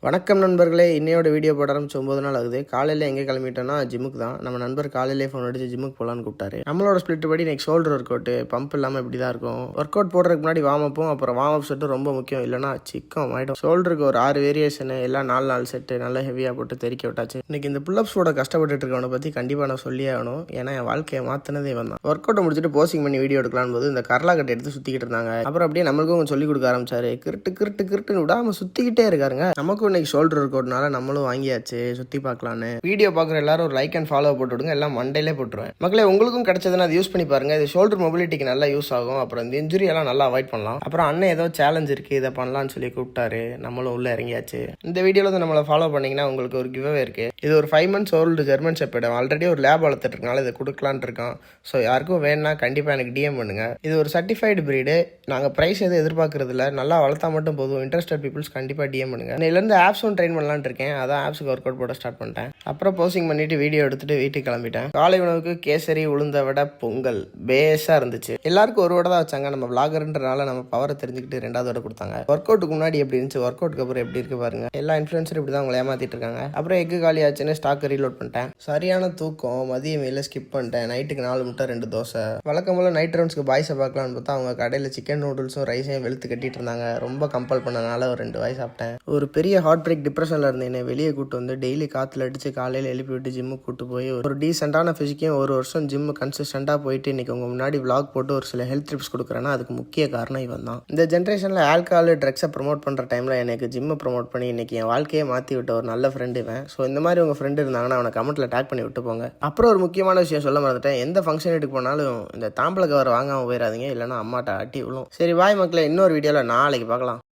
வணக்கம் நண்பர்களே, இன்னையோட வீடியோ போட ஆரம்பிச்சு 9 நாள் ஆகுது. காலையில் எங்கே கிளம்பிட்டோன்னா ஜிம்முக்கு தான். நம்ம நண்பர் காலையிலே ஃபோன் அடிச்சு ஜிம்முக்கு போகலான்னு கூப்பிட்டாரு. நம்மளோட ஸ்பிளிட் படி இன்னைக்கு ஷோல்டர் ஒர்க் அவுட் பம்ப் இல்லாமல் இப்படி தான் இருக்கும். ஒர்க் அவுட் போடுறதுக்கு முன்னாடி வார்ம் அப்பும் அப்புறம் வார்ம் அப் செட்டும் ரொம்ப முக்கியம். இல்லைனா சிக்கம் ஆகிடும். ஷோல்டருக்கு ஒரு 6 வேரியேஷனு எல்லாம் 4 செட்டு நல்லா ஹெவியாக போட்டு தெறிக்க விட்டாச்சு. இன்னைக்கு இந்த புல்லப்ஸோட கஷ்டப்பட்டு இருக்கவனை பற்றி கண்டிப்பாக நான் சொல்லியே ஆகணும். ஏன்னா என் வாழ்க்கையை மாற்றினதே வந்தான். ஒர்க் அவுட்டை முடிச்சுட்டு போஸ்டிங் பண்ணி வீடியோ எடுக்கலான்னு போது இந்த கரலா கட்டை எடுத்து சுற்றிக்கிட்டு இருந்தாங்க. அப்புறம் அப்படியே நம்மளுக்கும் அவங்க சொல்லிக் கொடுக்க ஆரம்பிச்சாரு. கிருட்டுன்னு விடாமல் சுற்றிக்கிட்டே இருக்காருங்க. நமக்கும் இன்னைக்கு ஷோல்டர் ஒர்க் அவுட் நம்மளும் வாங்கியாச்சு, சுத்தி பார்க்கலான்னு. வீடியோ பார்க்குற எல்லாரும் ஒரு லைக் அண்ட் ஃபாலோ போட்டு விடுங்க. எல்லாம் மண்டையிலே போட்டுருவேன். மக்களே, உங்களுக்கும் கிடைச்சதுன்னா அது யூஸ் பண்ணி பாருங்க. இது ஷோல்டர் மொபிலிட்டிக்கு நல்லா யூஸ் ஆகும். அப்புறம் இந்த இன்ஜுரி எல்லாம் நல்லா அவாய்ட் பண்ணலாம். அப்புறம் அண்ணன் ஏதோ சேலஞ்ச் இருக்கு, இதை பண்ணலாம்னு சொல்லி கூப்பிட்டாரு. நம்மளும் உள்ள இறங்கியாச்சு. இந்த வீடியோல வந்து நம்மளை ஃபாலோ பண்ணீங்கன்னா உங்களுக்கு ஒரு கிவ்அவே இருக்கு. இது ஒரு 5 months old German shepherd. Already ஒரு லேப் வளர்த்துட்டு இருக்கனால இதை கொடுக்கலான்னு இருக்கான். ஸோ யாருக்கும் வேணும்னா கண்டிப்பா எனக்கு டிஎம் பண்ணுங்க. இது ஒரு சர்டிஃபைடு பிரீடு. நாங்கள் ப்ரைஸ் எதுவும் எதிர்பார்க்கறது இல்லை. நல்லா வளர்த்தா மட்டும் போதும். இன்ட்ரெஸ்டட் பீப்புள்ஸ் கண்டிப்பாக டிஎம் பண்ணுங்க. இதுலேருந்து ஆப்ஸும் ட்ரெயின் பண்ணலான்னு இருக்கேன். அதான் ஆப்ஸுக்கு ஒர்க் அவுட் போட ஸ்டார்ட் பண்ணிட்டேன். அப்புறம் போஸ்டிங் பண்ணிட்டு வீடியோ எடுத்துட்டு வீட்டுக்கு கிளம்பிட்டேன். காலை உணவுக்கு கேசரி உளுந்த வடை பொங்கல் பேஸாக இருந்துச்சு. எல்லாருக்கும் ஒரு வடை தான் வச்சாங்க. நம்ம விளாகர்ன்றனால நம்ம பவரை தெரிஞ்சுக்கிட்டு 2வது வடை கொடுத்தாங்க. ஒர்க் அவுட்டுக்கு முன்னாடி எப்படி இருந்துச்சு, ஒர்க் அவுட்டுக்கு அப்புறம் எப்படி இருக்கு பாருங்க. எல்லா இன்ஃப்ளூயன்சரும் இப்படி தான் உங்களை ஏமாத்திட்டு இருக்காங்க. அப்புறம் எக்கு காலி ஆச்சுன்னு ஸ்டாக் ரீலோட் பண்ணிட்டேன். சரியான தூக்கம். மதிய மேல ஸ்கிப் பண்ணிட்டேன். நைட்டுக்கு 4 முட்டை 2 தோசை. வழக்கம் போல நைட் ரவுண்ட்ஸ்க்கு பாய்ஸை பார்க்கலான்னு பார்த்தா அவங்க கடையில் சிக்கன் நூடுல்ஸும் ரைஸையும் வெளுத்து கட்டிட்டு இருந்தாங்க. ரொம்ப கம்பல் பண்ணனால ஒரு 2 வாய் சாப்பிட்டேன். ஒரு பெரிய ஹார்ட் பிரேக் டிப்ரெஷன்ல இருந்தேன். வெளியே கூட்டு வந்து டெய்லி காற்றுல அடித்து காலையில் எழுப்பி விட்டு ஜிம்முக்கு கூட்டு போய் ஒரு டீசெண்டான ஃபிசிக்கையும் 1 வருஷம் ஜிம்மு கன்சிஸ்டண்டாக போயிட்டு இன்றைக்கி உங்கள் முன்னாடி விளாக் போட்டு ஒரு சில ஹெல்த் டிப்ஸ் கொடுக்குறேன்னா அதுக்கு முக்கிய காரணம் இவன் தான். இந்த ஜென்ரேஷனில் ஆல்கஹால் ட்ரக்ஸை ப்ரொமோட் பண்ணுற டைமில் எனக்கு ஜிம்மை ப்ரொமோட் பண்ணி இன்றைக்கி என் வாழ்க்கையை மாற்றி விட்ட ஒரு நல்ல ஃப்ரெண்டு இவன். ஸோ இந்த மாதிரி உங்கள் ஃப்ரெண்டு இருந்தாங்கன்னா அவனை கமெண்ட்டில் டேக் பண்ணி விட்டு போங்க. அப்புறம் ஒரு முக்கியமான விஷயம் சொல்ல மறந்துட்டேன். எந்த ஃபங்க்ஷன் எடுக்க போனாலும் இந்த தாம்பளை கவர் வாங்காமல் போயிடாதீங்க, இல்லைனா அம்மாட்ட அட்டி விழும். சரி, பாய் மக்களே, இன்னொரு வீடியோவில் நாளைக்கு பார்க்கலாம்.